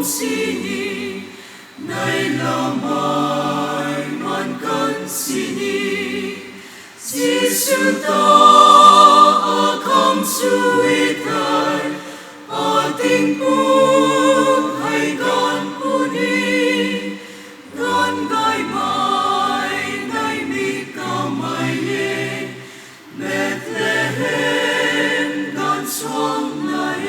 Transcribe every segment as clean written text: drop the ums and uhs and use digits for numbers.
sini nay là mai man kan sini Giêsu ta không suy thay ở tình buông hay gan puni gan gai mai nay mi ca mai ye Bethlehem gan xuống nay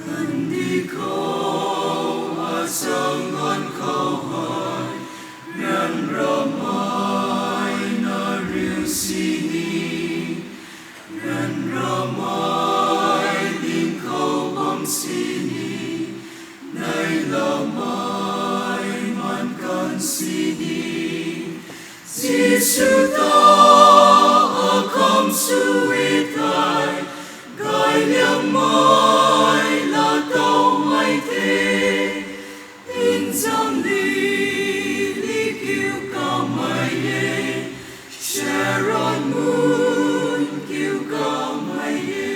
cần đi câu ở sông con câu hỏi miền ramai na riu sini miền ramai din câu bom sini nay là mai man kan sini Giêsu ta không suy thay gai liang mai là tao mai thế in giang li kêu ca mai ye Sharon moon kêu ca mai ye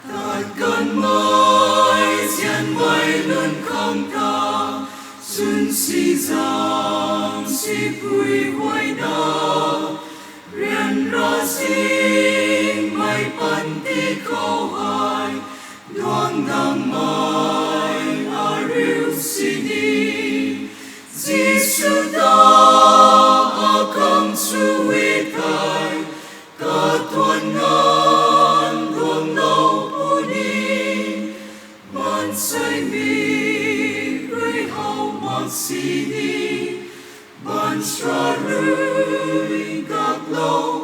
ta cần mai diện mai luôn không ta xuân si giang si vui hoài đó riêng ra xin mai pan ti khâu hai đoan đằng mai ariu sini Giêsu ta không suy thay cả tuần ngàn luồng đau puni man say mi rơi hao mặc sini ban sra rơi gác lâu